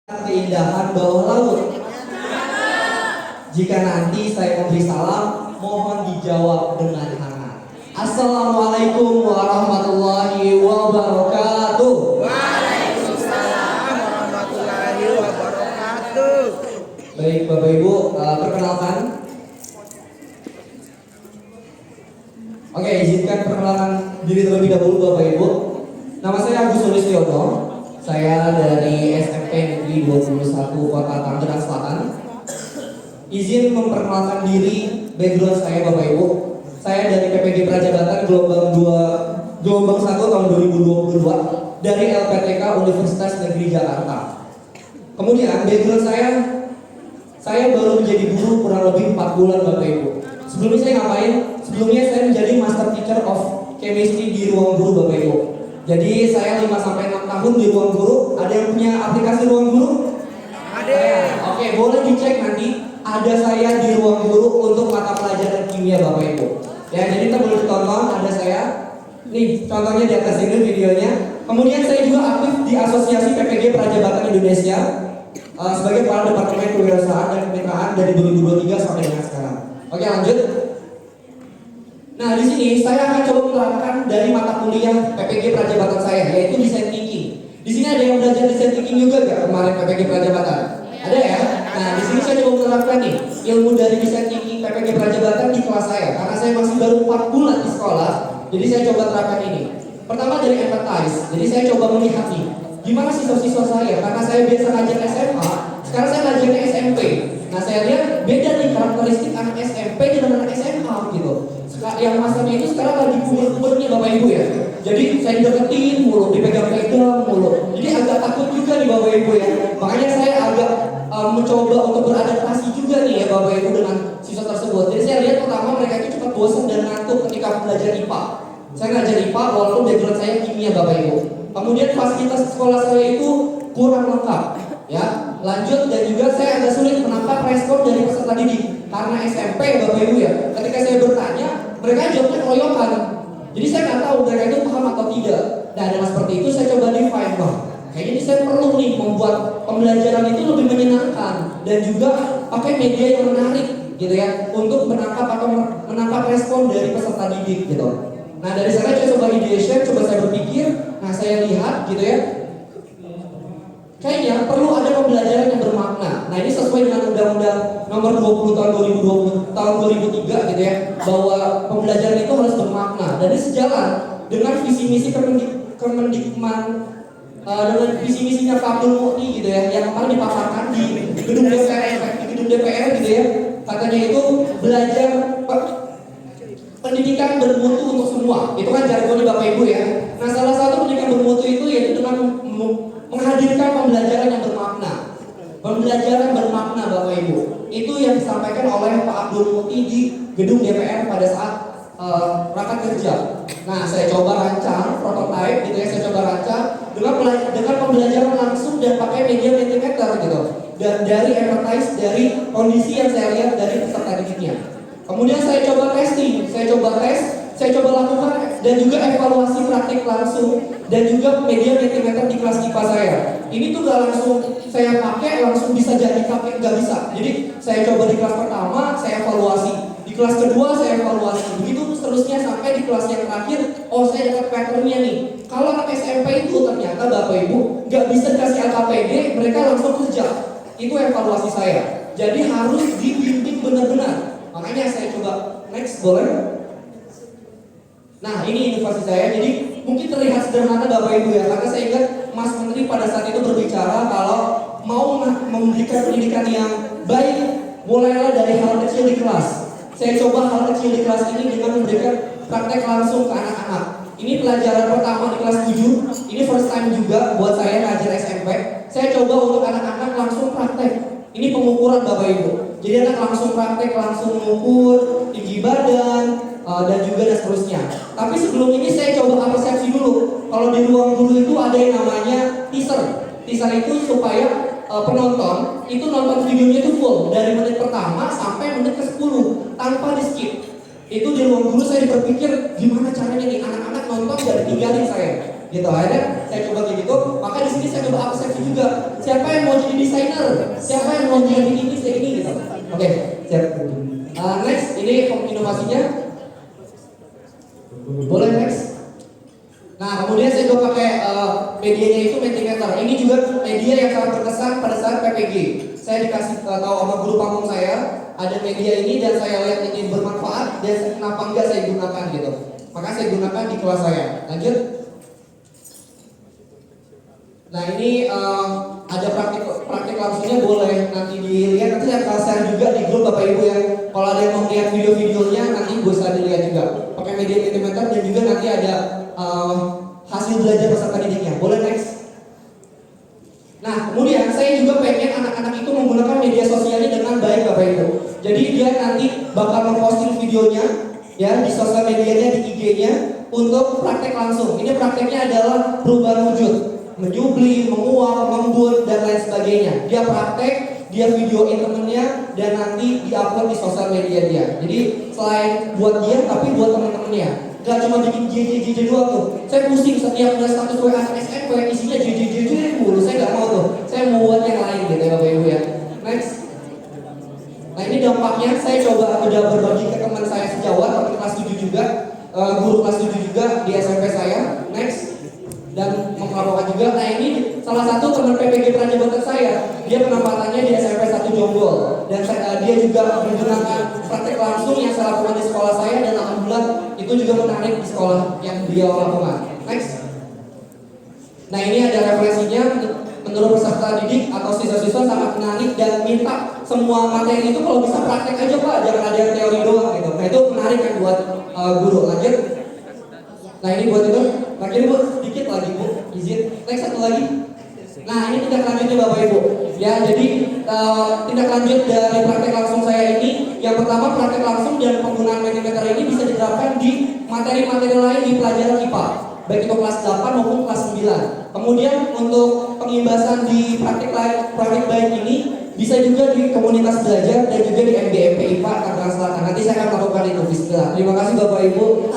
Keindahan bawah laut. Jika nanti saya memberi salam, mohon dijawab dengan hangat. Assalamualaikum warahmatullahi wabarakatuh. Waalaikumsalam warahmatullahi wabarakatuh. Baik Bapak Ibu, perkenalkan. Oke, izinkan perkenalan diri terlebih dahulu Bapak Ibu. Nama saya Agus Sulistiono. Saya dari SMP Negeri 21 Kota Tangerang Selatan. Izin memperkenalkan diri, background saya Bapak Ibu. Saya dari PPG Prajabatan gelombang 1 tahun 2022 dari LPTK Universitas Negeri Jakarta. Kemudian background saya baru menjadi guru kurang lebih 4 bulan Bapak Ibu. Sebelumnya saya ngapain? Sebelumnya saya menjadi Master Teacher of Chemistry di ruang guru Bapak Ibu. Jadi saya 5-6 tahun di ruang guru. Ada yang punya aplikasi ruang guru? Ada. Oke, boleh dicek nanti. Ada saya di ruang guru untuk mata pelajaran kimia Bapak Ibu. Ya, jadi kita boleh tonton. Ada saya. Nih, contohnya di atas ini videonya. Kemudian saya juga aktif di Asosiasi PPG Prajabatan Indonesia sebagai Kepala Departemen Kewirausahaan dan Kemitraan dari 2023 sampai dengan sekarang. Oke, lanjut. Nah, di sini saya akan coba menerapkan dari mata kuliah PPG Prajabatan saya, yaitu desain thinking. Di sini ada yang belajar desain thinking juga nggak kemarin PPG Prajabatan? Ada ya? Nah, di sini saya coba menerapkan nih ilmu dari desain thinking PPG Prajabatan di kelas saya, karena saya masih baru 4 bulan di sekolah. Jadi saya coba terapkan ini. Pertama dari empathize. Jadi saya coba melihat nih, gimana siswa-siswa saya, karena saya biasa ngajar SMA, sekarang saya ngajarnya SMP. Nah, saya lihat beda nih karakteristik anak SMP dengan anak SMA gitu. Yang masanya itu sekarang lagi puber-pubernya Bapak Ibu ya. Jadi saya deketin mulu, dipegang-pegang mulu. Jadi agak takut juga nih Bapak Ibu ya. Makanya saya agak mencoba untuk beradaptasi juga nih ya Bapak Ibu dengan siswa tersebut. Jadi saya lihat pertama mereka itu cepat bosan dan ngantuk ketika belajar IPA. Saya ngajar IPA walaupun background saya kimia Bapak Ibu. Kemudian fasilitas sekolah saya itu kurang lengkap ya. Lanjut, dan juga saya agak sulit menangkap respon dari peserta didik karena SMP Bapak Ibu ya. Ketika saya bertanya, mereka jawabnya keroyokan. Jadi saya nggak tahu mereka itu paham atau tidak. Nah, dengan seperti itu saya coba define, kayaknya ini saya perlu nih membuat pembelajaran itu lebih menyenangkan dan juga pakai media yang menarik gitu ya untuk menangkap respon dari peserta didik gitu. Nah, dari sana saya coba ideation, coba saya berpikir, nah saya lihat gitu ya. Kayaknya perlu ada pembelajaran yang bermakna. Nah, ini sesuai dengan Undang-Undang Nomor 20 tahun 2003 gitu ya, bahwa pembelajaran itu harus bermakna. Dan ini sejalan dengan visi misi Kemendikman dengan visi misinya Pak Abdul Muti gitu ya, yang kemarin dipaparkan di gedung DPR gitu ya. Katanya itu belajar pendidikan bermutu untuk semua. Itu kan jargonnya Bapak Ibu ya. Nah, salah satu pendidikan bermutu itu yaitu dengan menghadirkan pembelajaran yang bermakna. Pembelajaran bermakna Bapak Ibu. Itu yang disampaikan oleh Pak Abdul Muti di gedung DPR pada saat rapat kerja. Nah, saya coba rancang prototipe gitu ya, saya coba rancang dengan pembelajaran langsung dan pakai media Mentimeter gitu. Dan dari empathize dari kondisi yang saya lihat dari peserta didiknya. Kemudian saya coba testing, saya coba lakukan dan juga evaluasi praktik langsung dan juga media Mentimeter di kelas IPA saya. Ini tuh gak langsung saya pakai langsung bisa jadi pakai, gak bisa. Jadi saya coba di kelas pertama saya evaluasi, di kelas kedua saya evaluasi, begitu seterusnya sampai di kelas yang terakhir. Oh, saya dapat patternnya nih. Kalau anak SMP itu ternyata Bapak Ibu gak bisa dikasih LKPD, mereka langsung kerja. Itu evaluasi saya. Jadi harus dibimbing benar-benar. Makanya saya coba next, boleh? Nah, ini inovasi saya. Jadi mungkin terlihat sederhana Bapak Ibu ya, karena saya ingat Mas Menteri pada saat itu berbicara kalau mau memberikan pendidikan yang baik, mulailah dari hal kecil di kelas. Saya coba hal kecil di kelas ini dengan memberikan praktek langsung ke anak-anak. Ini pelajaran pertama di kelas 7. Ini first time juga buat saya ngajar SMP. Saya coba untuk anak-anak langsung praktek. Ini pengukuran Bapak Ibu. Jadi anak langsung praktek, langsung mengukur tinggi badan dan juga dan seterusnya. Tapi sebelum ini saya coba persepsi dulu. Kalau di ruang guru itu ada yang namanya teaser. Teaser itu supaya penonton itu nonton videonya itu full dari menit pertama sampai menit ke-10 tanpa di skip. Itu di ruang guru saya berpikir gimana caranya nih anak-anak nonton gak ditinggalin saya. Gitu akhirnya saya coba kayak gitu. Maka di sini saya coba persepsi juga. Siapa yang mau jadi desainer? Siapa yang mau jadi ini gitu? Oke, siap. Next, ini inovasinya. Boleh next. Nah, kemudian saya juga pakai medianya itu Mentimeter. Ini juga media yang sangat berkesan pada saat PPG. Saya dikasih tahu sama guru panggung saya, ada media ini dan saya lihat ini bermanfaat dan kenapa enggak saya gunakan gitu. Maka saya gunakan di kelas saya. Lanjut. Nah, ini ada praktik langsungnya, boleh nanti dilihat. Nanti saya akan share juga di grup Bapak Ibu yang kalau ada yang mau lihat video-videonya nanti bisa dilihat juga. Pakai media Mentimeter dan juga nanti ada hasil belajar peserta didiknya. Boleh next. Nah, kemudian saya juga pengen anak-anak itu menggunakan media sosialnya dengan baik Bapak Ibu. Jadi dia nanti bakal memposting videonya ya di sosial medianya, di IG-nya untuk praktek langsung. Ini prakteknya adalah perubahan wujud, menyublim, menguap, mengembun dan lain sebagainya. Dia praktek, dia videoin temennya dan nanti diupload di sosial media dia. Jadi selain buat dia tapi buat teman-temannya. Gak cuma bikin JJJ doang tuh. Saya pusing setiap ada status WA SN yang isinya JJJ mulu. Saya gak mau tuh. Saya mau buat yang lain gitu ya Bapak Ibu ya. Next. Nah, ini dampaknya saya coba udah berbagi ke teman saya sejawat, teman kelas 7 juga, guru kelas 7 juga di SMP saya. Next. Dan memperlakukan juga. Nah, ini salah satu teman PPG Pranjabatan saya. Dia penempatannya di SMP 1 Jonggol dan dia juga menggunakan praktek langsung yang saya lakukan di sekolah saya dan alhamdulillah itu juga menarik di sekolah yang dia lakukan. Next. Nah, ini ada referensinya. Menurut peserta didik atau siswa-siswa sangat menarik dan minta semua materi itu kalau bisa praktek aja Pak, jangan ada yang teori doang gitu. Nah, itu menarik kan buat guru. Lanjut. Nah, ini buat itu. Lagi Bu, sedikit lagi Bu, izin. Next, satu lagi. Nah, ini tindak lanjutnya Bapak Ibu. Ya, jadi tindak lanjut dari praktek langsung saya ini, yang pertama praktek langsung dan penggunaan Mentimeter ini bisa diterapkan di materi-materi lain di pelajaran IPA, baik itu kelas 8 maupun kelas 9. Kemudian untuk pengimbasan di praktek baik ini bisa juga di komunitas belajar dan juga di MGMP IPA Tangerang Selatan. Nanti saya akan melakukan itu. Bismillah. Terima kasih Bapak Ibu.